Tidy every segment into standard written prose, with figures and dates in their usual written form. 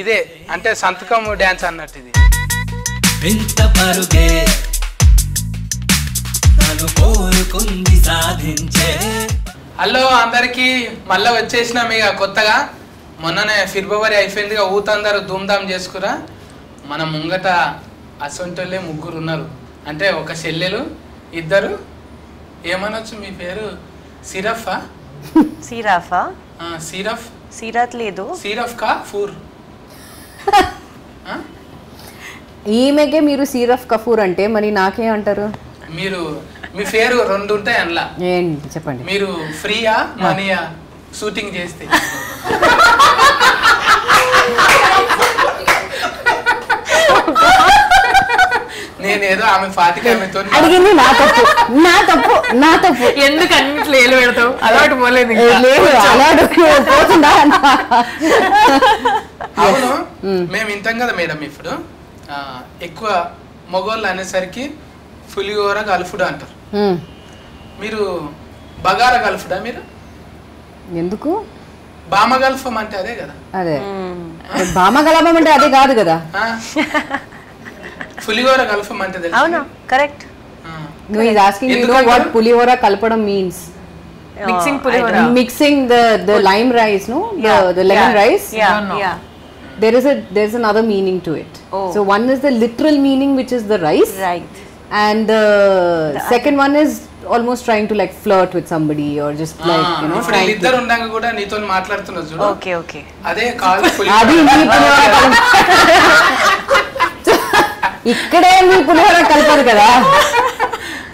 ఇదే అంటే సంతకం డ్యాన్స్ అన్నట్టు ఇది. ఎంత పరుగే తను కోరుకుంది సాధించే. హలో అందరికి మళ్ళీ వచ్చేసినాం ఇక కొత్తగా. మొన్ననే ఫిబ్రవరి అయిపోయిందిగా, ఊతందరూ ధూమ్ధామ్ చేసుకురా. మన ముంగట అసొంటోళ్ళే 3 ఉన్నారు. అంటే ఒక చెల్లెలు, 2 ఏమనొచ్చు మీ పేరు? సిరఫా? సిరాఫా? సిరఫ్ సిరాత్ లేదు. సిరఫ్ కా ఫూర్? ఈమెకే మీరు సిరఫ్ కఫూర్ అంటే మరి నాకే అంటారు? మీరు మీ పేరు 2 ఉంటాయి అందులో. ఏంటి చెప్పండి. మీరు ఫ్రీయా మనీయా షూటింగ్ చేస్తే? నేనేదో ఆమె ఫాతిక ఆమెతో అడిగింది నా తప్పు నా తప్పు నా తప్పు. ఎందుకు అన్నిట్లో ఏలు పెడతావు? అలవాటు పోలేదు. లేదు అలవాటు పోతుందా? అవును, మేము వింటాం కదా మేడం. ఇప్పుడు ఎక్కువ మగవాళ్ళు అనేసరికి పులిహోర కలుపుడు అంటారు. మీరు బగారా కలుపుడా? మీరు ఎందుకు బామ గల్ఫం అంటే అదే కదా? అదే బామ గలపం అంటే అదే కాదు కదా. పులిహోర కలపం అంటే తెలుసు. అవును, correct. No, he's asking you know what pulihora kalpadam means. Mixing pulihora. Mixing the lime rice, no? The lemon rice. Yeah. There's another meaning to it. Oh. So one is the literal meaning, which is the rice. Right. And the second one is almost trying to like flirt with somebody or just like you know. ఇప్పుడు ఇద్దరు ఉండంగా కూడా నీతో మాట్లాడుతున్నారు చూడు. Okay. అదే call పులిహోర. అది నీ పులిహోర ఇక్కడే మీ పులిహోర కలపదు కదా.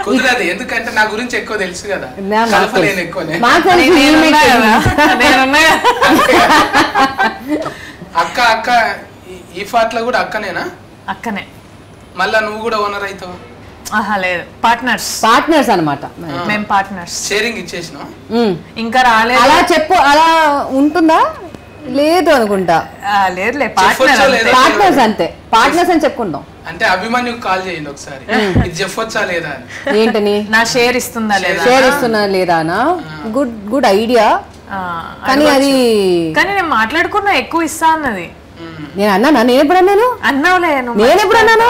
కుదరదు, ఎందుకంటే నా గురించి ఎక్కువ తెలుసు కదా. కలపలేను ఎక్కువనే. అక్క ఈ ఫాట్లో కూడా అక్కనేనా? అక్కనే. మళ్ళా నువ్వు కూడా ఓనర్ అవుతావు? లేదు, పార్ట్నర్స్ అన్నమాట. మేము పార్ట్నర్స్. షేరింగ్ ఇచ్చేసినా? ఇంకా రాలేదు. అలా చెప్పు, అలా ఉంటుందా? లేదు అనుకుంటా. లేదులే, పార్ట్నర్స్ అంతే. పార్ట్నర్స్ అని చెప్పుకుందాం. అంటే అభిమాన్యుకు కాల్ చేయండి ఒకసారి, ఇది చెప్పొచ్చా లేదా అని. ఏంటని? నా షేర్ ఇస్తుందా లేదా? షేర్ ఇస్తున్నా లేదా? Good idea. కానీ అది నేను మాట్లాడుకున్నా ఎక్కువ ఇస్తా అన్నది. నేను అన్నానా? నేను ఎప్పుడు అన్నాను? అన్నావులే. నేను ఎప్పుడు అన్నాను?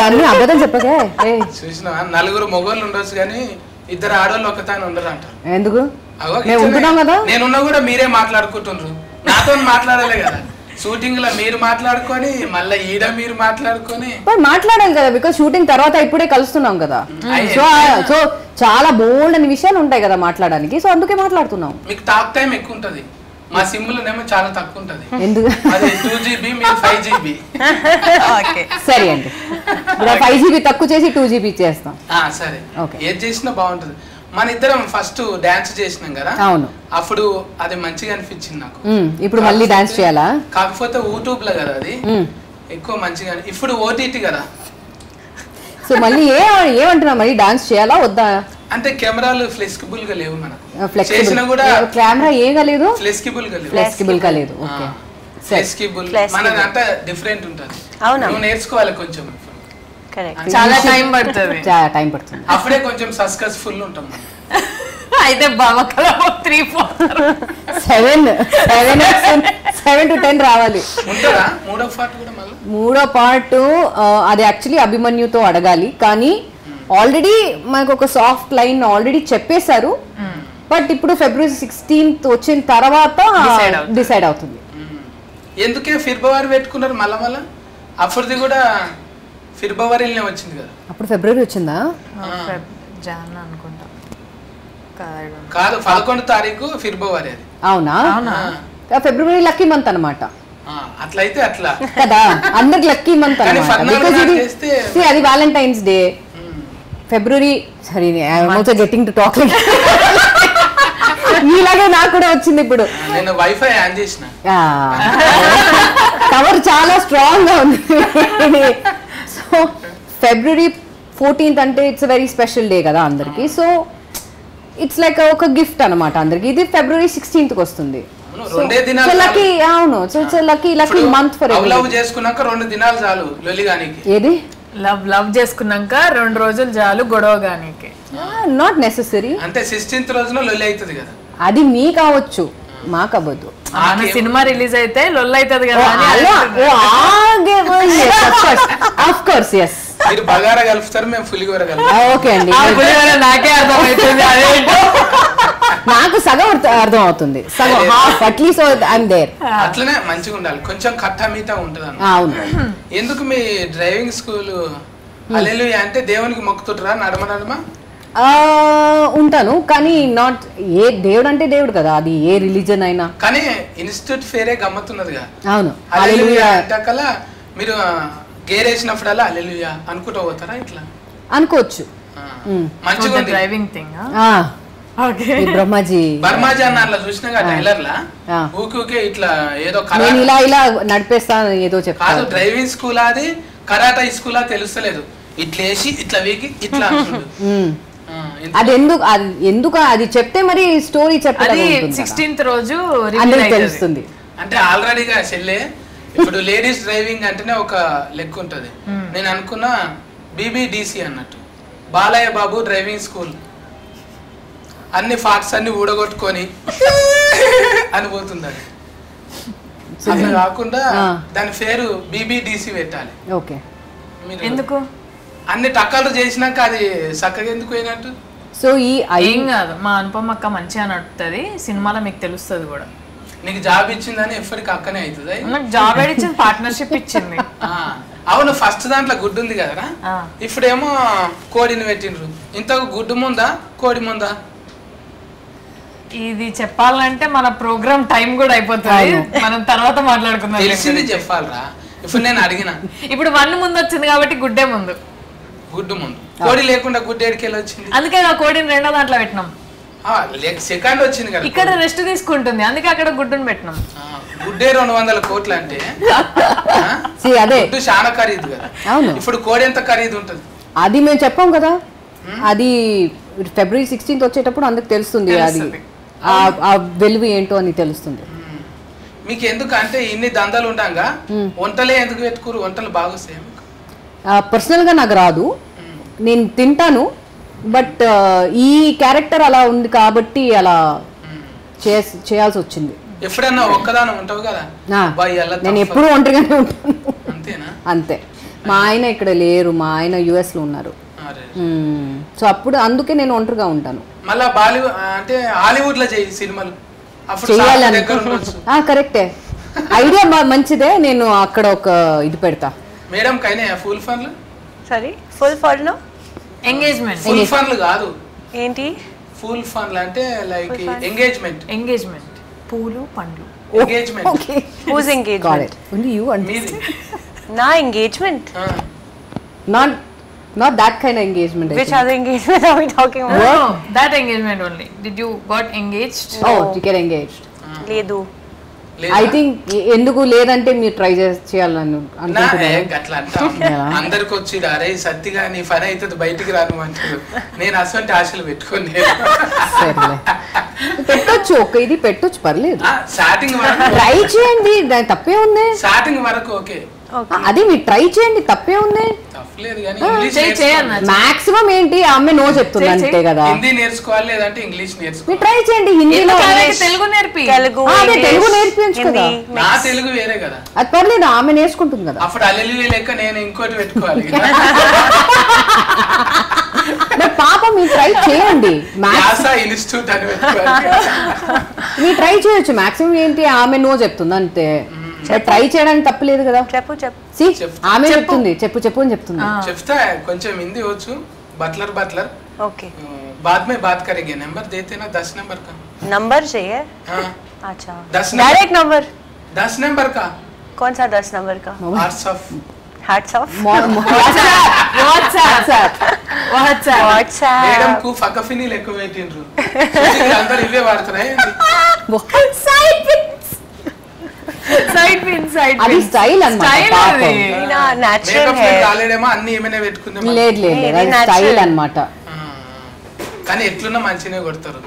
అన్ని అబద్ధం చెప్పకే. చూసినా, 4 మగవాళ్ళు ఉండొచ్చు కానీ 2 ఆడవాళ్ళు ఒకతాని ఉండరు అంటారు. ఎందుకు? ఉంటున్నాం కదా. నేనున్నా కూడా మీరే మాట్లాడుకుంటుండ్రు, నాతో మాట్లాడాలి కదా. షూటింగ్ లో మీరు మాట్లాడుకొని మళ్ళీ ఈడ మీరు మాట్లాడుకొని మాట్లాడాలి కదా. బికాస్ షూటింగ్ తర్వాత ఇప్పుడే కలుస్తున్నాం కదా. సో చాలా బోల్డ్ అనే విషయాలు ఉంటాయి కదా మాట్లాడడానికి. సో అందుకే మాట్లాడుతున్నాం. మీకు టాక్ టైం ఎక్కువ ఉంటది, మా సిమ్లోనేమో చాలా తక్కువ ఉంటది. ఎందుకు? అది 2GB, మీరు 5GB. సరే అండి, 5GB తక్కువ చేసి 2GB చేస్తాం. సరే, ఏది చేసినా బాగుంటది. మన ఇద్దరం ఫస్ట్ డాన్స్ చేసినాం కదా. అవును, అప్పుడు అది మంచిగా అనిపించింది నాకు. ఇప్పుడు మళ్ళీ డాన్స్ చేయాలా? కాకపోతే యూట్యూబ్ లో కదా అది ఎక్కువ మంచిగా. ఇప్పుడు ఓటీటీ కదా. సో మళ్ళీ ఏమంటున్నా, మళ్ళీ డాన్స్ చేయాలా వద్దా? అంటే కెమెరాలు ఫ్లెక్సిబుల్ గా లేవు మనకు. చేసినా కూడా కెమెరా ఏగా లేదు, ఫ్లెక్సిబుల్ గా లేదు. ఫ్లెక్సిబుల్ మనది అంతా డిఫరెంట్ ఉంటుంది. నువ్వు నేర్చుకోవాలి కొంచెం. చాలా టైం పడుతుంది. అప్పుడే కొంచెం సక్సెస్ఫుల్ ఉంటాం. అయితే బాగా 7 to 10 రావాలి. ఉంటుందా మూడో పార్ట్? అది యాక్చువల్లీ అభిమన్యుతో అడగాలి. కానీ ఆల్రెడీ మనకు ఒక సాఫ్ట్ లైన్ ఆల్రెడీ చెప్పేశారు. బట్ ఇప్పుడు February 16th వచ్చిన తర్వాత డిసైడ్ అవుతుంది. ఎందుకే ఫిబ్రవరి పెట్టుకున్నారు మళ్ళా? అప్పుడుది కూడా ఫిబ్రవరిలోనే వచ్చింది కదా. అప్పుడు ఫిబ్రవరి వచ్చిందా? అనుకుంటా కాదు, 11వ తారీఖు ఫిబ్రవరి. అది అవునా? ఫిబ్రవరి లక్కీ మంత్ అనమాట. అట్లయితే అట్లా కదా, అందరికి లక్కీ మంత్ అనమాట. అది Valentine's day. February sorry, I'm also getting to talk. నీలాగే నాకు కూడా వచ్చింది ఇప్పుడు. నేను వైఫై ఆన్ చేసిన. కవర్ చాలా స్ట్రాంగ్ గా ఉంది. సో February 14th అంటే ఇట్స్ వెరీ స్పెషల్ డే కదా అందరికి. సో ఇట్స్ లైక్ ఒక గిఫ్ట్ అనమాట అందరికి. ఇది February 16th వస్తుంది. లక్కీ. అవును, so it's lucky month for every. Love చేసుకున్నాక 2 దినాలు చాలు లొల్లిగానికి. ఏది? లవ్ చేసుకున్నాక 2 రోజులు చాలు గొడవగానికి. Not necessary. అంటే 16th రోజున లొల్లి అవుతుంది కదా. అది మీ కావచ్చు, మాకు అవ్వదు. మన సినిమా రిలీజ్ అయితే లొల్ అవుతుంది కదా అని ఆఫ్ కోర్స్ ఎస్ మీరు బగారా కలుపుతారు, మేము పులిగోర కలుపుతాం. ఓకే అండి, నాకే అర్థమవుతుంది అదేంటో. నాకు సగం అర్థం అవుతుంది, సగం హాఫ్ అట్లీస్ట్ ఐఎమ్ దేర్. అట్లనే మంచిగా ఉండాలి, కొంచెం కట్టా మీతా ఉంటది అన్న. అవును. ఎందుకు మీ డ్రైవింగ్ స్కూల్ హల్లెలూయా అంటే దేవునికి మొక్కుతుంటారా నడమ నడమ? ఉంటాను, కానీ నాట్ ఏ దేవుడు అంటే దేవుడు కదా, అది ఏ రిలీజన్ అయినా. కానీ ఇన్స్టిట్యూట్ ఫేరే గమ్మత్తున్నదిగా. అవును, హల్లెలూయా అంటాకల్లా మీరు గేర్ వేసినప్పుడల్లా హల్లెలూయా అనుకుంటూ పోతారా ఇట్లా? అనుకోవచ్చు. మంచిగా ఉంది డ్రైవింగ్ థింగ్. బ్రహ్మాజీ బర్మాజీ అన్న అట్లా చూసినా టైలర్ లా ఊకే ఇట్లా ఏదో నేను ఇలా ఇలా నడిపేస్తాను ఏదో కాదు. చెప్తాను. డ్రైవింగ్ స్కూల్ అది కరాటా స్కూల్ తెలుస్తలేదు, ఇట్లా వేసి ఇట్లా వీకి ఇట్లా అది ఎందుకు అది చెప్తే మరి స్టోరీ చెప్పాలి, 16th రోజు అందరికి తెలుస్తుంది. అంటే ఆల్రెడీగా చెల్లె ఇప్పుడు లేడీస్ డ్రైవింగ్ అంటేనే ఒక లెక్క ఉంటది. నేను అనుకున్నా బీబీడీసీ అన్నట్టు, బాలయ్య బాబు డ్రైవింగ్ స్కూల్, అన్ని ఫాట్స్ అన్ని ఊడగొట్టుకొని అని పోతుంది. అది అట్లా కాకుండా దాని పేరు బీబీడీసీ పెట్టాలి. ఓకే, ఎందుకు అన్ని టక్కలు చేసినాక అది చక్కగా ఎందుకు పోయినట్టు? సో ఏం కాదు, మా అనుపమ అక్క మంచిగా నడుపుతుంది సినిమాలో, మీకు తెలుస్తుంది కూడా. నీకు జాబ్ ఇచ్చిందని ఎప్పటికి అక్కనే అవుతుంది. నాకు జాబ్ ఇచ్చింది, పార్ట్నర్షిప్ ఇచ్చింది. అవును, ఫస్ట్ దాంట్లో గుడ్డు ఉంది కదరా, ఇప్పుడేమో కోడిని పెట్టిండ్రు. ఇంత గుడ్డు ముందా కోడి ముందా? ఇది చెప్పాలంటే మన ప్రోగ్రామ్ టైం కూడా అయిపోతుంది, మనం తర్వాత మాట్లాడుకుందాం. తెలిసింది చెప్పాలరా. ఇప్పుడు నేను అడిగిన, ఇప్పుడు 1 ముందు వచ్చింది కాబట్టి గుడ్డే ముందు, గుడ్డు ముందు. కోడి లేకుండా గుడ్డు ఎడికెళ్ళి వచ్చింది, అందుకే ఆ కోడిని రెండో దాంట్లో పెట్టినాం. సెకండ్ వచ్చింది కదా, ఇక్కడ రెస్ట్ తీసుకుంటుంది, అందుకే అక్కడ గుడ్డుని పెట్టినాం. గుడ్డే 200 కోట్లు అంటే అదే గుడ్డు చాలా ఖరీదు కదా. ఇప్పుడు కోడి ఎంత ఖరీదు ఉంటుంది అది మేము చెప్పాం కదా. అది February 16th వచ్చేటప్పుడు అందుకు తెలుస్తుంది, అది ఆ వెలుగు ఏంటో అని తెలుస్తుంది. మీకు ఎందుకు అంటే ఇన్ని దందాలు ఉండగా వంటలే ఎందుకు పెట్టుకోరు? వంటలు బాగా పర్సనల్ గా నాకు రాదు, నేను తింటాను, బట్ ఈ క్యారెక్టర్ అలా ఉంది కాబట్టి అలా చేయాల్సి వచ్చింది. ఎప్పుడన్నా ఒక్కదాని ఉంటావు కదా, నేను ఎప్పుడు ఒంటరిగానే ఉంటాను. అంతేనా? అంతే. మా ఆయన ఇక్కడ లేరు, మా ఆయన US లో ఉన్నారు, సో అప్పుడు అందుకే నేను ఒంటరిగా ఉంటాను. మళ్ళా బాలీవుడ్ అంటే హాలీవుడ్ లో చేయి సినిమాలు చేయాలని. కరెక్టే, ఐడియా మంచిదే. నేను అక్కడ ఒక ఇది పెడతా. మేడం కైనా ఫుల్ ఫన్లు? సారీ, ఫుల్ ఫన్లు ఎంగేజ్మెంట్. ఫుల్ ఫన్లు కాదు, ఏంటి ఫుల్ ఫన్లు అంటే లైక్ ఎంగేజ్మెంట్. ఎంగేజ్మెంట్ పూలు పండ్లు. Engagement. Whose engagement? Only you and మీది. నా engagement? not that kind of engagement. Which other engagement are we talking about? No, that engagement only. Did you got engaged? Oh, you get engaged. లేదు. I think ఎందుకు లేదంటే మీరు try చేయాలని అనుకుంటున్నారు. అట్లా అంటా అందరికి వచ్చి అరే సత్తిగా నీ పని అవుతుంది బయటికి రాను అంటారు. నేను అసలు ఆశలు పెట్టుకోండి. పెట్టొచ్చు, ఒక ఇది పెట్టొచ్చు, పర్లేదు. స్టార్టింగ్ వరకు ట్రై చేయండి, దాని తప్పే ఉంది. స్టార్టింగ్ వరకు ఓకే, అది మీరు ట్రై చేయండి, తప్పే ఉంది. తప్పలేదు కానీ ఇంగ్లీష్ మాక్సిమం ఏంటి ఆమె నో చెప్తుంది అంతే కదా. హిందీ నేర్చుకోవాలి లేదంటే ఇంగ్లీష్ నేర్చుకోవాలి. మీరు ట్రై చేయండి, హిందీలో తెలుగు నేర్పి. తెలుగు నేర్పించు కదా, నా తెలుగు వేరే కదా, అది పర్లేదు, ఆమె నేర్చుకుంటుంది కదా. అప్పుడు అల్లెలు లెక్క నేను ఇంకోటి పెట్టుకోవాలి. పాపం మీరు ట్రై చేయండి, ఇన్స్టిట్యూట్ అని పెట్టుకోవాలి. మీరు ట్రై చేయొచ్చు. మాక్సిమం ఏంటి ఆమె నో చెప్తుంది అంతే, ట్రై చేయడానికి తప్పలేదు కదా. ఆమె చెప్తుంది చెప్పు చెప్పు అని చెప్తుంది. చెప్తా కొంచెం హిందీ వచ్చు. बटलर ओके, बाद में बात करेंगे. नंबर देते ना 10 नंबर का. नंबर चाहिए? हाँ. अच्छा, 10 डायरेक्ट नंबर? 10 नंबर का. कौन सा 10 नंबर का? Hats off. WhatsApp. మేడం కు ఫకఫిని లెక్క పెట్టిండ్రు. అందరూ ఇవే వాడుతున్నాయి. అది స్టైల్ అన్నమాట. అన్ని ఏమైనా పెట్టుకుందాం. లేదు లేదు, అది స్టైల్ అన్నమాట. కానీ ఎట్లున్నా మంచినే కొడతారు.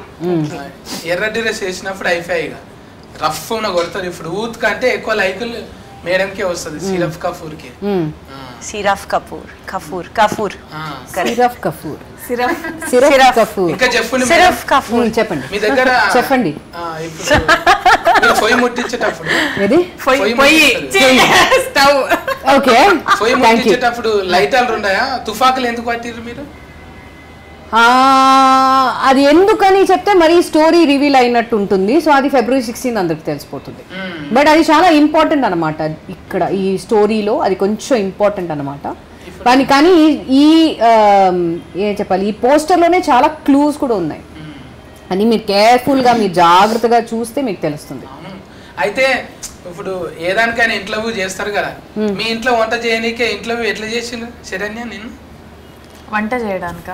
ఎర్ర డ్రెస్ వేసినప్పుడు అయిపోయాయిగా రఫ్ ఉన్న కొడతారు. ఇప్పుడు ఊత్ కంటే ఎక్కువ లైకులు మేడంకే వస్తుంది సిరఫ్ కపూర్కి. సిరఫ్ కపూర్ కపూర్ సిరఫ్ కపూర్ సిరఫ్ సిరఫ్ కపూర్. ఇంకా చెప్పండి సిరఫ్ కపూర్. చెప్పండి మీ దగ్గర చెప్పండి. ఇప్పుడు మీరు పొయ్యి ముట్టించేటప్పుడు ఏది పొయ్యి స్టవ్. ఓకే పొయ్యి థ్యాంక్ యూ. ముట్టించేటప్పుడు లైటాలు ఉన్నాయా? తుఫాకులు ఎందుకు పట్టిర్రు మీరు? అది ఎందుకని చెప్తే మరి స్టోరీ రివీల్ అయినట్టు ఉంటుంది. సో అది February 16 అందరికి తెలిసిపోతుంది. బట్ అది చాలా ఇంపార్టెంట్ అనమాట ఇక్కడ ఈ స్టోరీలో, అది కొంచెం ఇంపార్టెంట్ అనమాట. కానీ ఈ ఏం చెప్పాలి, ఈ పోస్టర్లోనే చాలా క్లూస్ కూడా ఉన్నాయి. అని మీరు కేర్ఫుల్గా మీరు జాగ్రత్తగా చూస్తే మీకు తెలుస్తుంది. అయితే ఇప్పుడు ఏదానికైనా ఇంటర్వ్యూ చేస్తారు కదా, మీ ఇంట్లో వంట చేయనీకే ఇంటర్వ్యూ ఎట్లా చేసిండ్రు శరణ్య? నేను వంట చేయడానిక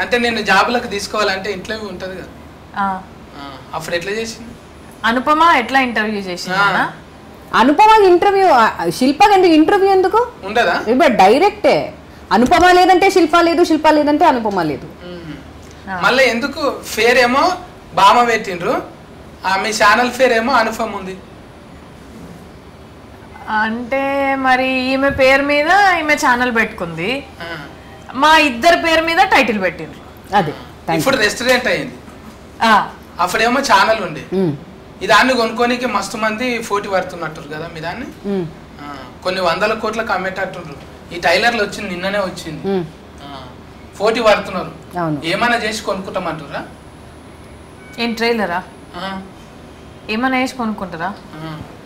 అంటే నేను జాబులకు తీసుకోవాలంటే ఇంటర్వ్యూ ఉంటుంది కదా, అప్పుడు ఎట్లా చేసింది? అనుపమ ఎట్లా ఇంటర్వ్యూ చేసిందా? అనుపమ ఇంటర్వ్యూ, శిల్ప ఇంటర్వ్యూ ఎందుకు ఉండదా? ఇప్పుడు డైరెక్టే. అనుపమ లేదంటే శిల్ప లేదు, శిల్ప లేదంటే అనుపమ లేదు. మళ్ళీ ఎందుకు ఫేర్ ఏమో బామ పెట్టిండ్రు, మీ ఛానల్ ఫేర్ ఏమో అనుపమ ఉంది. అంటే మరి ఈమె పేరు మీద ఈమె ఛానల్ పెట్టుకుంది, మా ఇద్దరు పేరు మీద టైటిల్ పెట్టిండ్రు. అదే ఇప్పుడు రెస్టారెంట్ అయింది, అప్పుడేమో ఛానల్ ఉండే. ఈ దాన్ని కొనుక్కోనికి మస్తు మంది పోటీ పడుతున్నట్టు కదా మీ దాన్ని. కొన్ని 100 కోట్లకు అమ్మేటట్టుండ్రు. ఈ టైలర్లు వచ్చింది నిన్ననే వచ్చింది, పోటీ పడుతున్నారు. ఏమైనా చేసి కొనుక్కుంటామంటారా? ఏం ట్రైలరా? ఏమైనా వేసి కొనుక్కుంటారా?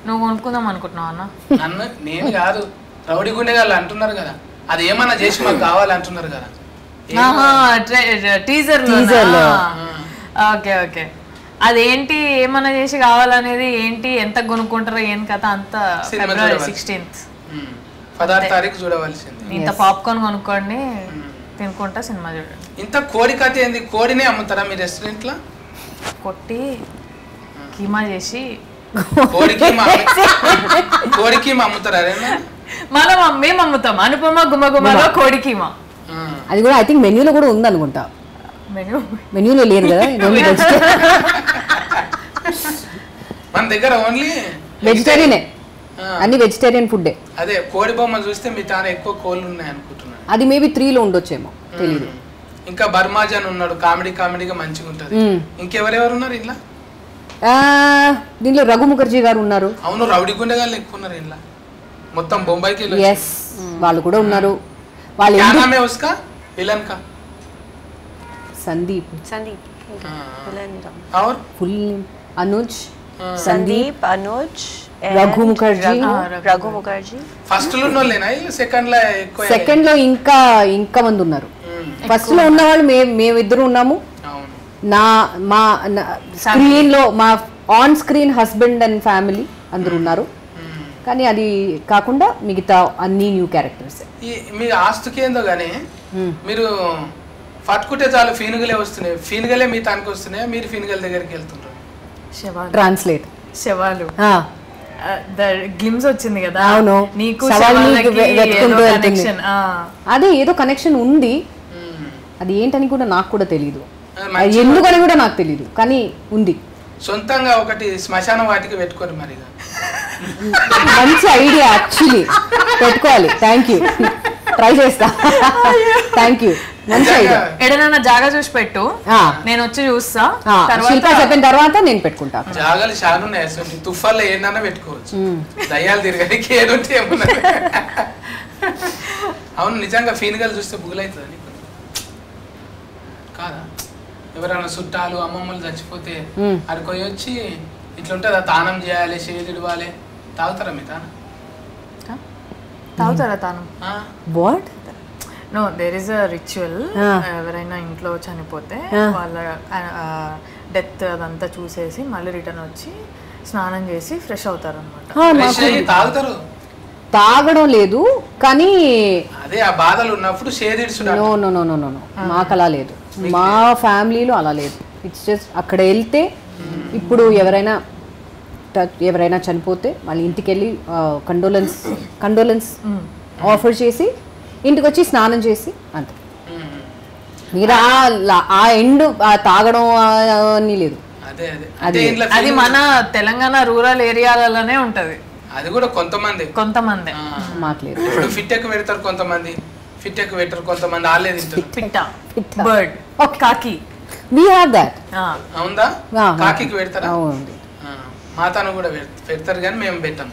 నువ్వు కొనుక్కుందాం అనుకుంటున్నావు అన్న? నన్ను నేను కాదు, రౌడీ గుండెగాళ్ళు అంటున్నారు కదా, అది ఏమైనా చేసి మాకు కావాలంటున్నారు కదా టీజర్. ఓకే ఓకే, అదేంటి ఏమన్నా చేసి కావాలనేది ఏంటి, ఎంత కొనుక్కుంటారో ఏం కథ అంతా February 16th 16వ తారీఖు చూడవలసింది. ఇంత పాప్కార్న్ కొనుక్కోండి, తినుకుంటా సినిమా చూడండి. ఇంత కోడి కథ ఏంది? కోడినే అమ్ముతారా మీ రెస్టారెంట్ లో? కొట్టి కీమా చేసి కోడి కీమా అమ్ముతారా? మేము అమ్ముతాం అనుపమ గుమగుమలో కోడి కీమా. అది కూడా ఐ థింక్ మెన్యూలో కూడా ఉంది అనుకుంటా. మెన్యూలో లేదు కదా, మన దగ్గర ఓన్లీ వెజిటేరియనే, అన్ని వెజిటేరియన్ ఫుడ్. అదే కోడి బొమ్మ చూస్తే మీ తాను ఎక్కువ కోళ్ళు ఉన్నాయి అనుకుంటున్నాను. అది మేబీ 3లో ఉండొచ్చేమో, తెలియదు. ఇంకా బర్మాజాన్ ఉన్నాడు, కామెడీగా మంచిగా ఉంటది. ఇంకెవరెవరు ఉన్నారు ఇలా? దీంట్లో రఘు ముఖర్జీ గారు ఉన్నారు. అవును, రౌడీ గుండెగాళ్ళు ఎక్కువ ఉన్నారు ఇలా, మొత్తం బొంబాయికి. ఎస్, వాళ్ళు కూడా ఉన్నారు. వాళ్ళు సందీప్ ఫుల్ అనుజ్ సందీప్ అనుజ్ రఘు ముఖర్జీ. ఫస్ట్ లో సెకండ్ లో ఇంకా మంది ఉన్నారు. ఫస్ట్ లో ఉన్న వాళ్ళు మేమిద్దరు ఉన్నాము. మా స్క్రీన్ లో మా on screen husband and family అందరు ఉన్నారు. కానీ అది కాకుండా మిగతా అన్ని న్యూ క్యారెక్టర్స్. మీ ఆస్తుకి ఏందో గానీ మీరు పట్టుకుంటే చాలు ఫీనుగలే వస్తున్నాయి, ఫీనుగలే మీ తానికి వస్తున్నాయి, మీరు ఫీనుగల దగ్గరికి వెళ్తుంటారు. ట్రాన్స్లేట్ శవాలు గ్లిమ్స్ వచ్చింది కదా. అవును, నీకు అదే ఏదో కనెక్షన్ ఉంది. అది ఏంటని కూడా నాకు కూడా తెలియదు, ఎందుకని కూడా నాకు తెలియదు, కానీ ఉంది. సొంతంగా ఒకటి శ్మశాన వాటికి పెట్టుకోరు మరి. మంచి ఐడియా, యాక్చువల్లీ పెట్టుకోవాలి. థ్యాంక్ యూ, ట్రై చేస్తా. థ్యాంక్ యూ, మంచి ఐడియా. ఎడనన్నా జాగా చూసి పెట్టు, నేను వచ్చి చూస్తా. శిల్ప చెప్పిన తర్వాత నేను పెట్టుకుంటా. జాగాలు చాలా ఉన్నాయి, తుఫాన్లో ఏదన్నా పెట్టుకోవచ్చు, దయ్యాలు తిరగడానికి ఏదంటే ఏమన్నా. అవును, నిజంగా ఫీనుగలు చూస్తే బుగులవుతుంది నీకు కాదా? ఎవరైనా చుట్టాలు అమ్మమ్మలు చచ్చిపోతే అడికి వచ్చి ఇట్లుంటుందా, తానం చేయాలి, చేదిడవాలి, తాగుతారా మీ తాను? తాగుతారా తాను? What? No, there is a ritual. ఎవరైనా ఇంట్లో చనిపోతే వాళ్ళ డెత్ అదంతా చూసేసి మళ్ళీ రిటర్న్ వచ్చి స్నానం చేసి ఫ్రెష్ అవుతారు అనమాట. తాగుతారు? తాగడం లేదు, కానీ అదే ఆ బాధలు ఉన్నప్పుడు no no no no no, మాకు అలా లేదు. మా ఫ్యామిలీలో అలా లేదు. ఇట్స్ జస్ట్ అక్కడ వెళ్తే, ఇప్పుడు ఎవరైనా చనిపోతే వాళ్ళ ఇంటికి వెళ్ళి కండోలెన్స్ ఆఫర్ చేసి ఇంటికి వచ్చి స్నానం చేసి అంతే. మీరు ఆ ఎండ్ తాగడం అని లేదు. అది మన తెలంగాణ రూరల్ ఏరియాలలోనే ఉంటది. అది కూడా కొంతమంది కొంతమంది మాట్లేదు. ఇప్పుడు ఫిట్ ఎక్కువ పెడతారు కొంతమంది, ఫిట్ ఎక్కువ పెట్టారు కొంతమంది, వాళ్ళే తింటారు. పిట్ట బర్డ్ కాకి We have that. అవుందా? Ah, కాకికి పెడతారా? అవును. మాతాను కూడా పెడతారు కానీ మేము పెట్టాం.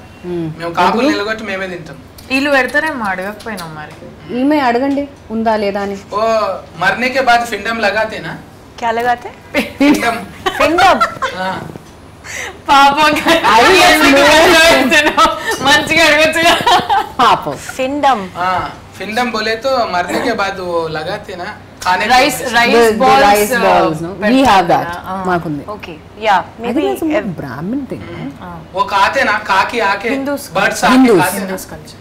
మేము కాకులు నిలగొట్టి మేమే తింటాం. వీళ్ళు పెడతారేమో అడగకపోయినాం మరి. ఈమె అడగండి ఉందా లేదా అని. ఓ మरने के बाद फिंडम लगाते ना? क्या लगाते? फिंडम. फिंडम. हाँ. పాపం మంచిగా అడగచ్చు. పాపం. फिंडम. हाँ फिंडम बोले तो मरने के बाद वो लगाते ना खाने రైస్ के rice Rice balls, no? We have that. మాకుంది. Okay. Yeah. Maybe. Brahmin thing. वो खाते ना काकी आके Hindus. बर्ड्स आके Hindus. खाते ना. హిందూస్ కల్చర్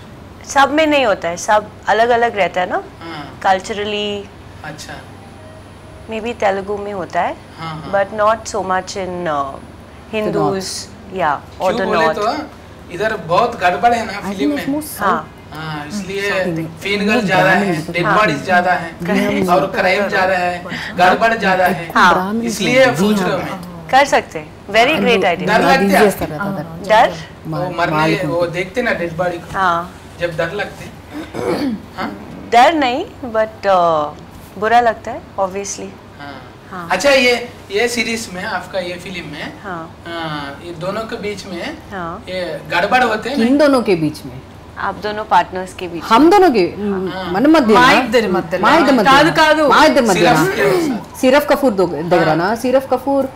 सब में नहीं होता है. सब अलग अलग रहता है ना. हाँ, Culturally, अच्छा maybe Telugu में होता है, हाँ हाँ. but not so much in Hindus. Yeah. Or क्यों the बोले north. तो इधर बहुत गड़बड़ है ना फिल्म में. हाँ. हाँ इसलिए फीनगल ज्यादा है, डेड बॉडीज ज्यादा है और क्राइम ज्यादा है, गड़बड़ ज्यादा है. हाँ. इसलिए पूछ रहा हूँ मैं. कर सकते हैं. Very great idea. डर लगता है डर. वो मरने वो देखते ना डेड बॉडी को हाँ. जब डर लगते. हाँ डर नहीं, but बुरा लगता है obviously. हाँ. हाँ. अच्छा ये सीरीज में आपका ये फिल्म में हाँ. ये दोनों के बीच में हाँ. ये गड़बड़ होते हैं इन दोनों के बीच में. आप दोनों पार्टनर्स के बीच. हम दोनों के మన మధ్య మా ఇద్దరి మధ్యలో. మా ఇద్దరి మధ్య కాదు కాదు మా ఇద్దరి మధ్య సిరఫ్ కపూర్ దగ్గరనా? సిరఫ్ కపూర్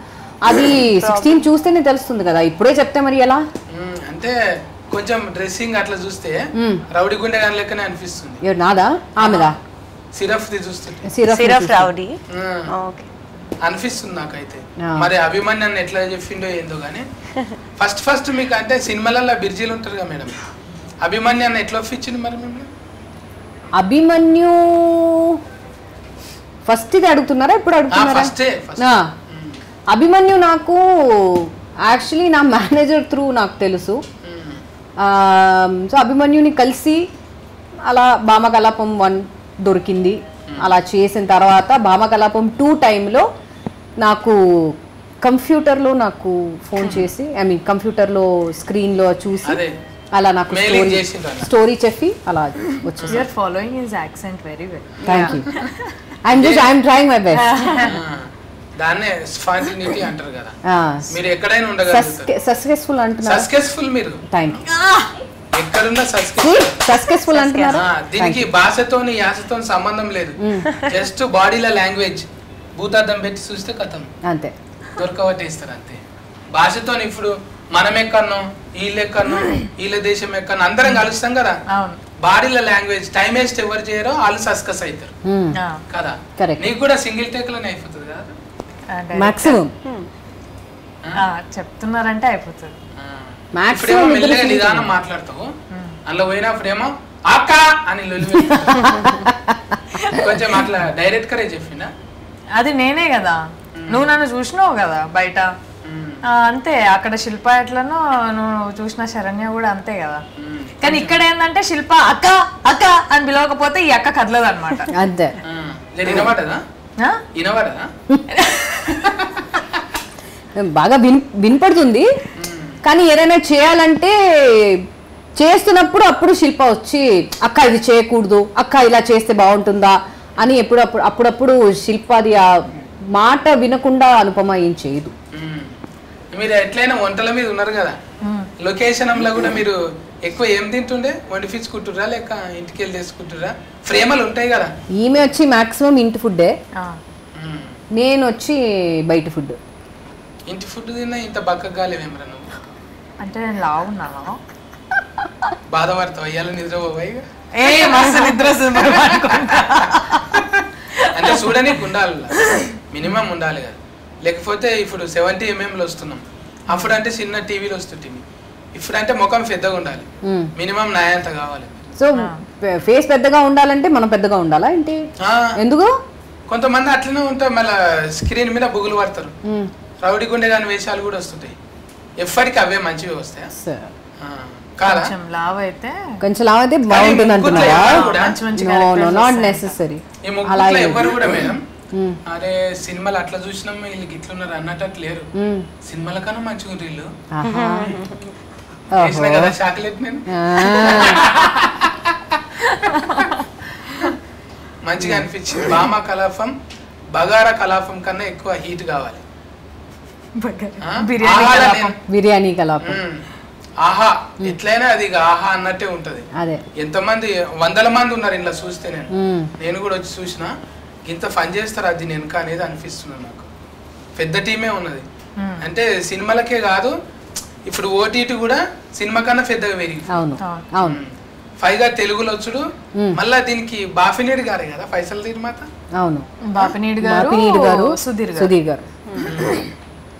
అది 16 చూస్తేనే తెలుస్తుంది కదా, ఇప్పుడే చెప్తే మరి ఎలా? అంటే కొంచెం డ్రెస్సింగ్ అట్లా చూస్తే రౌడీ గుండె గాని లెక్కనే అనిపిస్తుంది. ఎవరు నాదా ఆమెదా? సిరఫ్ ది చూస్తుంటే సిరఫ్ రౌడీ. ఓకే. అనిపిస్తుంది నాకైతే. మరి అభిమన్యాన్ని ఎట్లా చెప్పిండో ఏందో కానీ ఫస్ట్ మీకు అంటే సినిమాలలో బిర్జీలు ఉంటారు కదా మేడం, అభిమన్యాన్ని ఎట్లా ఒప్పించింది మరి మిమ్మల్ని? అభిమన్యు ఫస్ట్ ఇది అడుగుతున్నారా ఇప్పుడు అడుగుతున్నారా? ఫస్టే అభిమన్యు నాకు యాక్చువల్లీ నా మేనేజర్ త్రూ నాకు తెలుసు. సో అభిమన్యుని కలిసి అలా భామకలాపం 1 దొరికింది. అలా చేసిన తర్వాత భామకలాపం 2 టైంలో నాకు కంప్యూటర్లో నాకు ఫోన్ చేసి కంప్యూటర్లో స్క్రీన్లో చూసి అలా నాకు స్టోరీ చెప్పి అలా వచ్చేసి. You are following his accent very well. Thank you. I'm trying my best. దాన్నే స్పాంటినిటీ అంటారు కదా, మీరు ఎక్కడైనా ఉండగలుగుతారు. సక్సెస్ఫుల్ అంటున్నారు. సక్సెస్ఫుల్ మీరు థాంక్యూ. ఎక్కడున్నా సక్సెస్ఫుల్ అంటున్నారు. దీనికి భాషతోని యాసతోని సంబంధం లేదు, జస్ట్ బాడీల లాంగ్వేజ్ భూతార్థం పెట్టి చూస్తే కథం అంతే, దొరకబట్టేస్తారు అంతే. భాషతోని ఇప్పుడు మనం ఎక్కడనో వీళ్ళు ఎక్కడనో వీళ్ళ దేశం ఎక్కడనో అందరం కలుస్తాం కదా, బాడీల లాంగ్వేజ్ టైం వేస్ట్ ఎవరు చేయరో వాళ్ళు సస్కస్ అవుతారు కదా. నీకు కూడా సింగిల్ టేక్ లోనే అయిపోతుంది కదా మాక్సిమం. చెప్తున్నారంటే అయిపోతుంది. ఇప్పుడేమో మెల్లగా నిదానం మాట్లాడతావు, అందులో పోయినప్పుడేమో అక్క అని కొంచెం అట్లా డైరెక్ట్ గా చెప్పిందా? అది నేనే కదా, నువ్వు నన్ను చూసినావు కదా బయట, అంతే. అక్కడ శిల్ప ఎట్లనో నువ్వు చూసిన శరణ్య కూడా అంతే కదా. కానీ ఇక్కడ ఏంటంటే శిల్ప అక్క అక్క అని పిలవకపోతే ఈ అక్క కదలదు అనమాట. అంతే. వినబడదా? వినబడదా? బాగా వినపడుతుంది, కానీ ఏదైనా చేయాలంటే చేస్తున్నప్పుడు అప్పుడు శిల్ప వచ్చి అక్క ఇది చేయకూడదు, అక్క ఇలా చేస్తే బాగుంటుందా అని అప్పుడప్పుడు శిల్పది ఆ మాట వినకుండా అనుపమ ఏం చేయదు. మీరు ఎట్లయినా వంటల మీద ఉన్నారు కదా, లొకేషన్ లో కూడా మీరు ఎక్కువ ఏం తింటుండే? వండిపించుకుంటురా లేక ఇంటికి వెళ్ళి చేసుకుంటురా? ఫ్రేమలు ఉంటాయి కదా. ఈమె వచ్చి మాక్సిమం ఇంటి ఫుడ్డే, నేను వచ్చి బయట ఫుడ్. ఇంటి ఫుడ్ తిన్నా ఇంత బక్కగా లేవేమరా నువ్వు? అంటే నేను లావు ఉన్నాను. బాధపడతావు అయ్యాల నిద్రపోయి నిద్ర అంటే చూడనీకి ఉండాలి, మినిమం ఉండాలి కదా. లేకపోతే ఇప్పుడు 70 mm వస్తున్నాం, అప్పుడు అంటే చిన్న టీవీలో వస్తుంటుంది, ఇప్పుడు అంటే ముఖం పెద్దగా ఉండాలి, మినిమం నాయంత కావాలి. సో ఫేస్ పెద్దగా ఉండాలంటే మనం పెద్దగా ఉండాలా ఏంటి? ఎందుకు కొంతమంది అట్లనే ఉంటారు, మళ్ళీ స్క్రీన్ మీద బుగులు పడతారు, రౌడీ గుండె కాని వేషాలు కూడా వస్తుంటాయి. ఎప్పటికీ అవే మంచివి వస్తాయా? లావ్ అయితే కొంచెం లావ్ అయితే బాగుంటుంది అంటున్నారా? Not necessary. అలా ఎవరు కూడా మేడం అరే సినిమాలు అట్లా చూసినాం వీళ్ళకి ఇట్లున్నారు అన్నట్టు లేరు, సినిమాల కన్నా మంచిగా వీళ్ళు. చేసిన కదా చాక్లెట్ నేను మంచిగా అనిపించింది. బామా కలాపం బగారా కలాపం కన్నా ఎక్కువ హీట్ కావాలి. బిర్యానీ కలాపం ఆహా ఎట్లయినా అది ఆహా అన్నట్టే ఉంటది. అదే ఎంతమంది 100 మంది ఉన్నారు ఇంట్లో చూస్తే నేను కూడా వచ్చి చూసిన ఇంత ఫన్ చేస్తారు అది నేను అనేది అనిపిస్తున్నాను నాకు. పెద్ద టీమే ఉన్నది అంటే సినిమాలకే కాదు ఇప్పుడు ఓటీటీ కూడా సినిమా కన్నా పెద్దగా పెరిగి. అవును అవును పైగా తెలుగులో వచ్చుడు మళ్ళా దీనికి బాపినేడు గారే కదా పైసలు నిర్మాత. అవును బాపినేడు గారు సుధీర్ గారు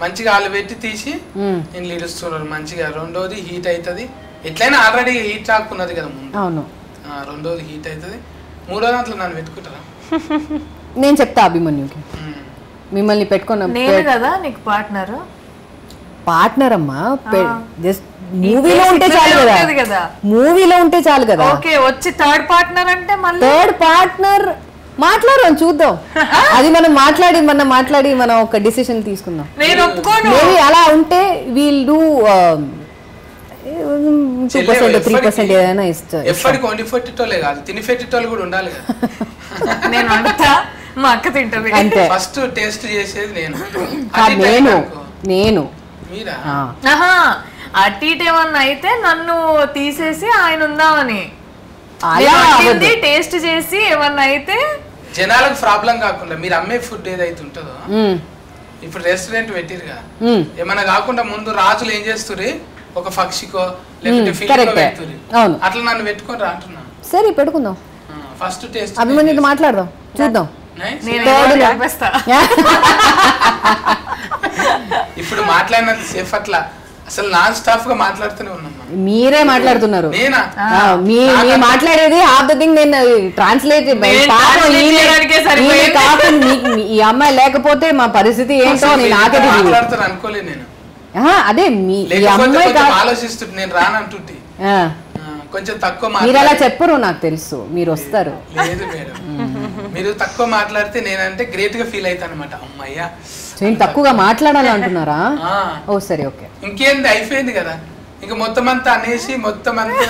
మంచిగా వాళ్ళు పెట్టి తీసి నేను ఇడుస్తున్నారు మంచిగా. రెండోది హీట్ అవుతుంది ఎట్లయినా ఆల్రెడీ హీట్ రాకున్నది కదా ముందు. అవును రెండోది హీట్ అవుతుంది. మూడో దాంట్లో నన్ను పెట్టుకుంటారా? నేను చెప్తా అభిమన్యుకి మిమ్మల్ని పెట్టుకున్నా నేను కదా నీకు పార్ట్నర్ అమ్మా. జస్ట్ మూవీలో ఉంటే చాలు కదా మూవీలో ఉంటే చాలు కదా. ఓకే వచ్చి థర్డ్ పార్ట్నర్ అంటే మళ్ళీ థర్డ్ పార్ట్నర్ మాట్లాడదాం చూద్దాం. అది మనం మాట్లాడి మనం ఒక డిసిషన్ తీసుకుందాం. నేను ఒప్పుకోను. మేబీ అలా ఉంటే వీల్ డూ 2% 3% ఏదైనా ఇస్తారు. ఎప్పటికి వండి పెట్టేటోళ్ళే కాదు తిని పెట్టేటోళ్ళు కూడా ఉండాలి కదా. నేను వండుతా మా అక్క తింటది అంతే. ఫస్ట్ టేస్ట్ చేసేది నేను మీరా? అటు ఇటు ఏమన్నా అయితే నన్ను తీసేసి ఆయన ఉందామని టేస్ట్ చేసి ఏమన్నా అయితే జనాలకు ప్రాబ్లం కాకుండా మీరు అమ్మే ఫుడ్ ఏదైతే ఉంటుందో ఇప్పుడు రెస్టారెంట్ పెట్టిరుగా ఏమన్నా కాకుండా ముందు రాజులు ఏం చేస్తుర్రు ఒక పక్షికో లేకపోతే ఫిల్మ్ పెడుతుర్రు అట్లా నన్ను పెట్టుకొని అంటున్నా. సరే పెట్టుకుందాం ఫస్ట్ టేస్ట్ అభిమన్యుతో మాట్లాడదాం చూద్దాం. ఇప్పుడు మాట్లాడినంత సేఫ్ అట్లా అసలు నాన్ స్టాప్ గా మాట్లాడుతూనే ఉన్నాం. మీరే మాట్లాడుతున్నారు. నేనా మాట్లాడేది హాఫ్ ద థింగ్ నేను ట్రాన్స్లేట్ ఈ అమ్మాయి లేకపోతే మా పరిస్థితి ఏంటో నాకే మాట్లాడుతాను అనుకోలేదు నేను. అదే మీ ఆలోచిస్తుంటే నేను రానంటుంటే కొంచెం తక్కువ మీరు అలా చెప్పరు నాకు తెలుసు మీరు వస్తారు. లేదు మేడం మీరు తక్కువ మాట్లాడితే నేనంటే గ్రేట్ గా ఫీల్ అవుతాను అనమాట. అమ్మయ్యా నేను తక్కువగా మాట్లాడాలి అంటున్నారా? ఓ సరే ఓకే ఇంకేంది అయిపోయింది కదా ఇంకా మొత్తం అంతా అనేసి మొత్తం అంతా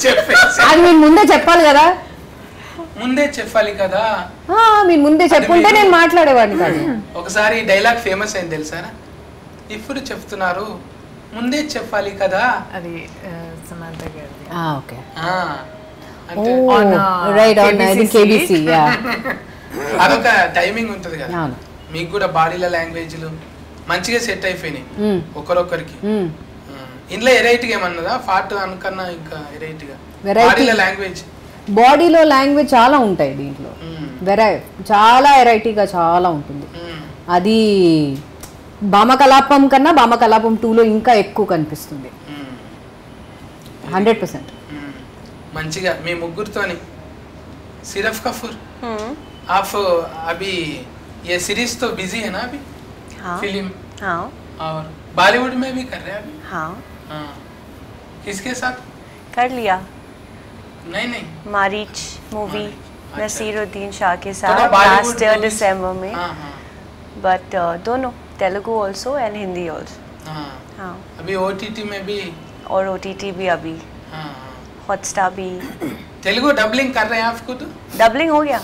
చెప్పేసి అది మీరు ముందే చెప్పాలి కదా. ముందే చెప్పాలి కదా మీరు ముందే చెప్పుంటే నేను మాట్లాడేవాడిని కాదు. ఒకసారి డైలాగ్ ఫేమస్ అయింది తెలుసారా? ఇప్పుడు చెప్తున్నారు ముందే చెప్పాలి కదా. అది సమంత గారి ఓకే అదొక టైమింగ్ ఉంటది కదా. మీకు కూడా బాడీల లాంగ్వేజ్లు మంచిగా సెట్ అయిపోయినాయి ఒకరొకరికి. ఇంట్లో ఎరైటీగా ఏమన్నదా పార్ట్ అనుకన్నా ఇంకా ఎరైటీగా బాడీలో లాంగ్వేజ్ చాలా ఉంటాయి దీంట్లో. చాలా వెరైటీగా చాలా ఉంటుంది. అది భామకలాపం కన్నా భామకలాపం 2లో ఇంకా ఎక్కువ కనిపిస్తుంది 100%. మంచిగా మీ ముగ్గురితోని సిరఫ్ కఫూర్ आप अभी ये सीरीज तो बिजी है ना अभी? फिल्म और बॉलीवुड में भी कर रहे हैं अभी? किसके साथ कर लिया? नहीं मारीच मूवी नसीरुद्दीन शाह के साथ लास्ट ईयर दिसंबर में. बट दोनों Telugu also and Hindi also. अभी OTT में भी और OTT भी अभी हॉटस्टार भी. तेलुगु डबलिंग कर रहे हैं आप खुद? डबलिंग हो गया.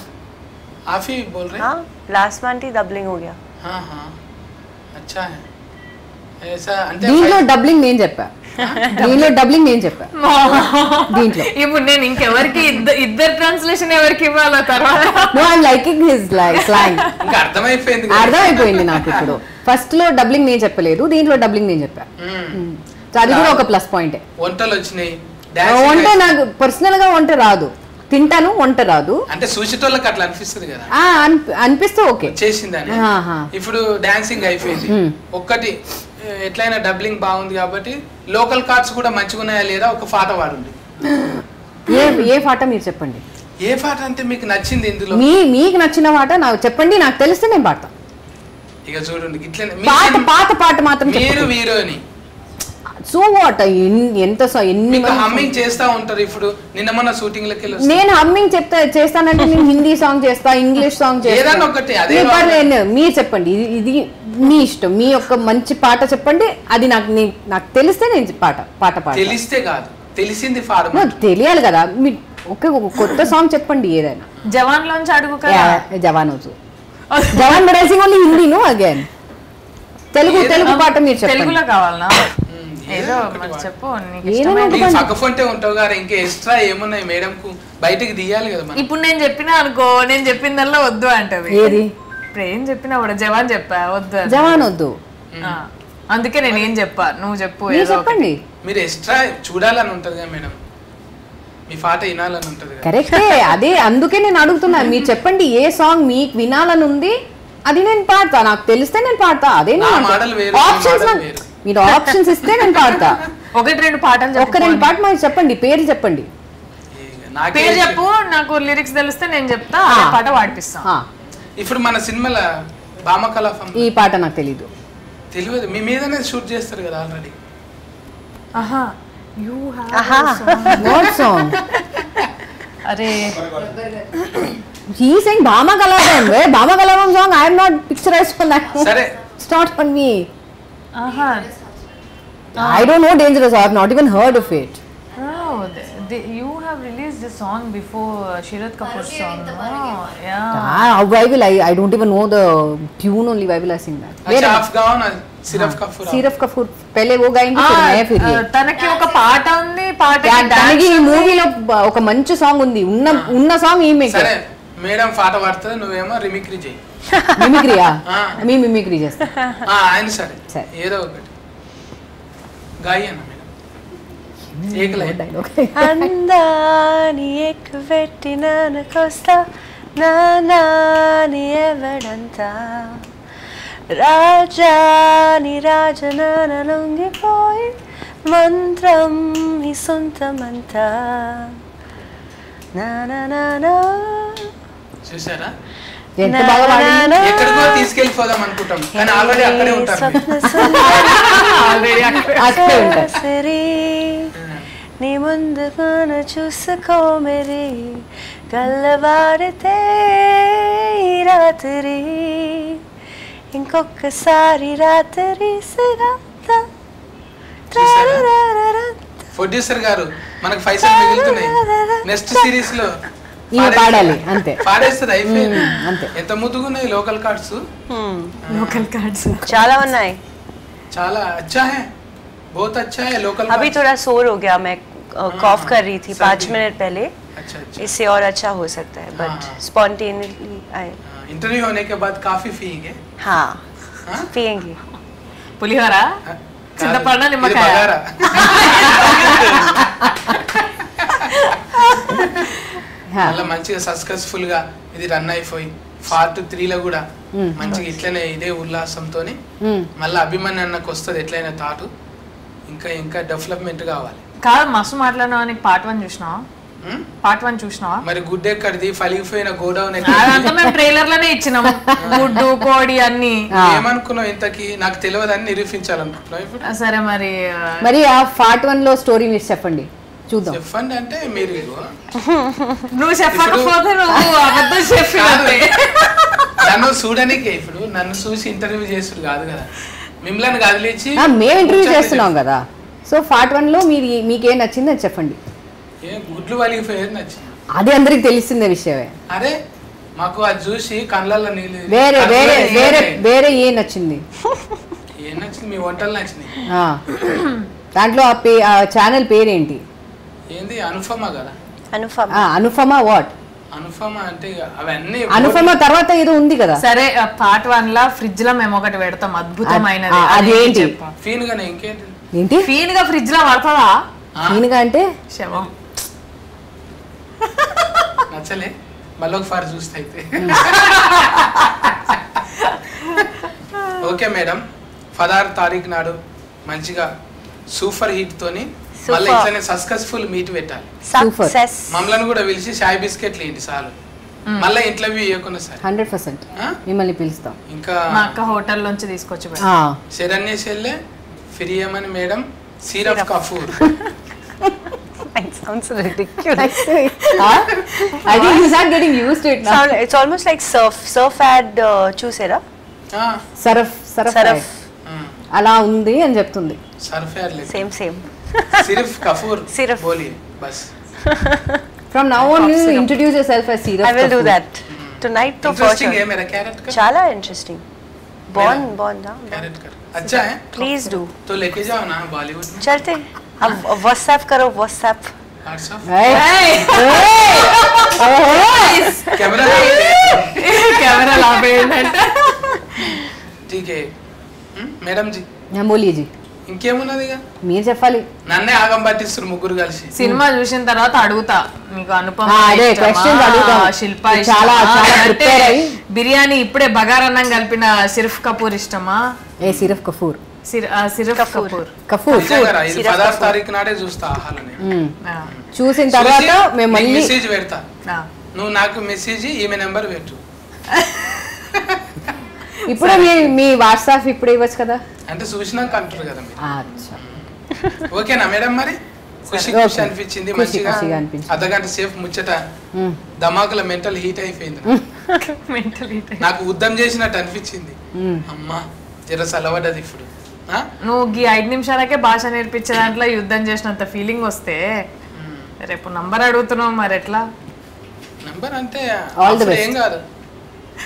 आप ही बोल रहे हैं? हाँ लास्ट मंथ ही डबलिंग हो गया. हाँ अच्छा है ऐसा. దీంట్లో డబ్లింగ్ నేను చెప్పా దీంట్లో ఇప్పుడు నేను ఇంకెవరికి ఇద్దరు ట్రాన్స్లేషన్ ఎవరికి ఇవ్వాలా తర్వాత? అర్థమైపోయింది నాకు. ఇప్పుడు ఫస్ట్ లో డబ్లింగ్ నేను చెప్పలేదు దీంట్లో డబ్లింగ్ నేను చెప్పా. అది కూడా ఒక ప్లస్ పాయింట్. వంటలు వచ్చినాయి. వంట నాకు పర్సనల్ గా వంట రాదు తింటాను వంట రాదు అంటే సూచిటోళ్ళకి అట్లా అనిపిస్తుంది కదా. అనిపిస్తే ఓకే చేసిందని. ఇప్పుడు డాన్సింగ్ అయిపోయింది ఒక్కటి ఎట్లయినా డబ్లింగ్ బాగుంది కాబట్టి లోకల్ కార్డ్స్ కూడా మంచిగా ఉన్నాయా లేదా ఒక పాట వాడండి. ఏ పాట మీరు చెప్పండి. ఏ పాట అంటే మీకు నచ్చింది ఇందులో? మీకు నచ్చిన పాట నాకు చెప్పండి నాకు తెలిస్తే నేను పాడతా. ఇక చూడండి ఇట్లనే పాత పాట మాత్రం మీరు హీరోని సో వాట్ ఎంత ఎన్ని హమ్మింగ్ చేస్తా ఉంటారు. ఇప్పుడు నిన్న మొన్న షూటింగ్ లకి నేను హమ్మింగ్ చేస్తానంటే నేను హిందీ సాంగ్ చేస్తా ఇంగ్లీష్ సాంగ్ చేస్తా. ఒకటి అదే మీరు చెప్పండి ఇది మీ ఇష్టం, మీ యొక్క మంచి పాట చెప్పండి. అది నాకు తెలిస్తే నేను పాట తెలిస్తే కాదు, తెలిసింది ఫార్మ్ తెలియాలి కదా. మీ ఒక కొత్త సాంగ్ చెప్పండి ఏదైనా. జవాన్ లోంచి అడుగు కదా. జవాన్ జవాన్ బడాసింగ్ only Hindi no again. Telugu పాట మీరు చెప్పండి. తెలుగులో కావాలనా? ఏదో చెప్పు. పక్కఫంటే ఉంటావు గారు, ఇంకా ఎక్స్ట్రా ఏమున్నాయి మేడం కు బయటికి తీయాలి కదా. ఇప్పుడు నేను చెప్పినా అనుకో, నేను చెప్పిందల్లా వద్దు అంటది. ఏది ఇప్పుడు ఏం చెప్పినా కూడా జవాన్ చెప్పా వద్దు, జవాన్ వద్దు. అందుకే నేను ఏం చెప్పా, నువ్వు చెప్పు చెప్పండి. మీరు ఎక్స్ట్రా చూడాలని ఉంటది కదా మేడం, మీ పాట వినాలని ఉంటది. కరెక్టే, అదే అందుకే నేను అడుగుతున్నా. మీరు చెప్పండి ఏ సాంగ్ మీకు వినాలని ఉంది, అది నేను పాడతా. నాకు తెలిస్తే నేను పాడతా. అదే మీరు ఆప్షన్స్ ఇస్తే నేను పాడతా. 1-2 పాటలు, 1-2 పాట మరి చెప్పండి, పేరు చెప్పండి. పేరు చెప్పు, నాకు లిరిక్స్ తెలిస్తే నేను చెప్తా, పాట పాడిపిస్తా. ఇప్పుడు మన సినిమాల భామకలాపం ఈ పాట నాకు తెలియదు. తెలియదు, మీ మీదనే షూట్ చేస్తారు కదా ఆల్రెడీ. What song? అరే he saying Bhama Kalapam. Where Bhama Kalapam song? I am not picturized on that. Sare. It's not on me. I don't know Dangerous. I have not even heard of it. Oh, you have released the song before Sharath Kapoor's song. Oh, yeah. Why will I don't even know the tune only. Why will I sing that? अच्छा आप गाओ ना. Siraf Kapoor. पहले वो गाएंगे फिर मैं फिर ये. తనకి ఒక పాట ఉంది, తనకి ఈ మూవీలో ఒక మంచి సాంగ్ ఉంది. ఉన్న సాంగ్ ఈమె. సరే మేడం పాట పాడుతుంది, నువ్వేమో రిమిక్రీ చేయి. మిమిక్రీయా? మీ మిమిక్రీ చేస్తా. ఆయన సరే ఏదో ఒకటి గాయి అన్న మేడం. అందాని ఎక్కువెట్టినానకొస్తా నాని ఎవడంతా రాజాని రాజనాన లొంగిపోయి మంత్రం నీ సొంతమంతా నానా. చూసారా ఎక్కడికో తీసుకెళ్ళిపోదాం అనుకుంటాం, కానీ ఆల్రెడీ అక్కడే ఉంటారు. నీ ముందుగాన చూసుకో మరి కళ్ళవాడితే రాత్రి ఇంకొకసారి రాత్రి ప్రొడ్యూసర్ గారు మనకు పైసలు మిగులుతున్నాయి, నెక్స్ట్ సిరీస్ లో పాడాలి అంతే, పాడేస్తుంది అయిపోయింది. అంతే. ఎంత ముద్దుగున్నాయి లోకల్ కార్డ్స్. లోకల్ కార్డ్స్ చాలా ఉన్నాయి, చాలా अच्छा है, बहुत अच्छा है लोकल. अभी थोड़ा शोर हो गया, मैं कॉफ कर रही थी 5 मिनट पहले. अच्छा. इससे और अच्छा हो सकता है, बट स्पॉन्टेनियसली आए. इंटरव्यू होने के बाद काफी पिएंगे. हाँ पिएंगे. పులిహోర, చింతపండు, నిమ్మకాయ. అలా మంచిగా సక్సెస్ఫుల్ గా ఇది రన్ అయిపోయి పార్ట్ 3 లో కూడా మంచిగా ఇట్లనే ఇదే ఉల్లాసంతోని మళ్ళీ అభిమాని అన్నకు వస్తుంది ఎట్లయినా తాటు, ఇంకా డెవలప్మెంట్ కావాలి. కాదు మస్తు మాట్లాడినా. పార్ట్ 1 చూసినావా? పార్ట్ 1 చూసినావా? మరి గుడ్ ఎక్కడిది, ఫలిగిపోయిన గోడౌన్ అదంతా మేము ట్రైలర్ లోనే ఇచ్చినాం. గుడ్డు కోడి అన్ని ఏమనుకున్నావు ఇంతకి, నాకు తెలియదని నిరూపించాలనుకుంటున్నావు ఇప్పుడు. సరే మరి ఆ పార్ట్ 1 లో స్టోరీ మీరు చెప్పండి చూద్దాం. చెప్పండి అంటే మీరు నువ్వు చెప్పకపోతే నువ్వు అబద్ధం చెప్పినట్టే. నన్ను చూడనికే, ఇప్పుడు నన్ను చూసి ఇంటర్వ్యూ చేసుడు కాదు కదా, మిమ్మల్ని కదిలించి మేము ఇంటర్వ్యూ చేస్తున్నాం కదా. సో పార్ట్ 1 లో మీకేం నచ్చింది అని చెప్పండి. గుడ్లు వలిగిపోయేది నచ్చింది, అది అందరికి తెలిసిందే విషయమే. అరే మాకు అది చూసి కళ్ళల్లో నీళ్ళు. వేరే ఏం నచ్చింది? ఏం నచ్చింది? మీ వంటలు నచ్చినాయి. దాంట్లో ఆ ఛానల్ పేరేంటి? ఏంది అనుపమ కదా. అనుపమ వాట్? అనుపమ అంటే అవన్నీ అనుపమ తర్వాత ఏదో ఉంది కదా. సరే పార్ట్ 1 లా ఫ్రిడ్జ్ లో మేము ఒకటి పెడతాం అద్భుతమైనది. అదేంటి? ఫీన్ గానే ఇంకేంటి? ఏంటి ఫీన్ గా ఫ్రిడ్జ్ లో పడతావా? ఫీన్ గా అంటే శవం. నచ్చలే మళ్ళీ ఒకసారి చూస్తే అయితే. ఓకే మేడం, 16 తారీఖు నాడు మంచిగా సూపర్ హిట్ తోని మళ్ళీ ఇట్లనే సక్సెస్ఫుల్ మీట్ పెట్టాలి. మమ్మల్ని కూడా పిలిచి చాయ్ బిస్కెట్లు ఏంటి చాలు, మళ్ళీ ఇంటర్వ్యూ ఇవ్వకుండా సరే. 100% మిమ్మల్ని పిలుస్తాం. ఇంకా మా అక్క హోటల్ నుంచి తీసుకొచ్చి శరణ్య చెల్లె ఫిరియమని మేడం సిరఫ్ Kapoor. It sounds ridiculous. I think you start getting used to it now. It's almost like surf ad chusera. సరఫ్ సరఫ్ Saraf. అలా ఉంది అని చెప్తుంది. Surf Same, same. సిర్ఫ్ కఫూర్ Sirf. బోలి బస్. From now on you introduce yourself as Siraf I will do Kapoor. that. Tonight to first. Interesting है मेरा कैरेट का. Chala interesting. Bond, हाँ. कैरेट कर. अच्छा है. Please do. तो लेके जाओ ना बॉलीवुड में. चलते. अब WhatsApp करो WhatsApp. व्हाट्सएप. कैमरा కెమెరా లాపేయండి. ठीक है. మేడం జీ हाँ बोलिए जी, ఇంకేమున్నది ఇక మీరు చెప్పాలి. నన్నే ఆగం పట్టిస్తారు ముగ్గురు కలిసి. సినిమా చూసిన తర్వాత అడుగుతా మీకు అనుపమ అదే ఇష్టమా? questions అడుగుతాం. శిల్ప చాలా ఇష్టమా? చాలా అంటే prepare అయ్యి. బిర్యానీ ఇప్పుడే బగారన్నం కలిపిన సిర్ఫ్ కపూర్ ఇష్టమా? ఏ సిరఫ్ కపూర్ సిర్ఫ్ కపూర్. కపూర్ నిజంగా రా, ఇది 16 తారీఖు నాడే చూస్తా ఆహాలని. ఆ, చూసిన తర్వాత మేము మళ్ళీ మెసేజ్ పెడతా. ఆ. నువ్వు నాకు మెసేజ్ ఈమె నెంబర్ పెట్టు. ఇప్పుడే మీ వాట్సాప్ ఇప్పుడే ఇవ్వచ్చు కదా. అంటే చూసినాక అంటారు కదా మీరు. అచ్చా ఓకేనా మేడం మరి? ఖుషి Okay. ఖుషి అనిపించింది ఖుషి మంచిగా. ఖుషిగా అనిపించింది. అర్ధగంట సేపు ముచ్చట ధమాకుల మెంటల్ హీట్ అయిపోయింది. నాకు యుద్ధం చేసినట్టు అనిపించింది. అమ్మా జర సలవడ్డది ఇప్పుడు. ఆ? నువ్వు ఈ 5 నిమిషాలకే భాష నేర్పించే దాంట్లో యుద్ధం చేసినంత ఫీలింగ్ వస్తే రేపు నంబర్ అడుగుతున్నావు మరి ఎట్లా? నంబర్ అంటే All the అప్పుడు best. ఏం కాదు,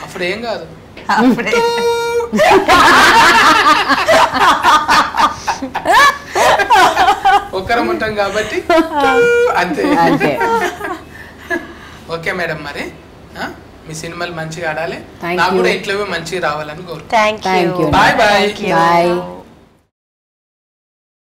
అప్పుడు ఏం కాదు. అప్పుడే ఒక్కరం ఉంటాం కాబట్టి అంతే. అంతే. ఓకే మేడం మరి ఆ? మీ సినిమాలు మంచిగా ఆడాలి. Thank నాకు you. కూడా ఇట్లవే మంచిగా రావాలని కోరుకుంటున్నాను. Thank Thank you. you. Bye bye. Thank you. Bye.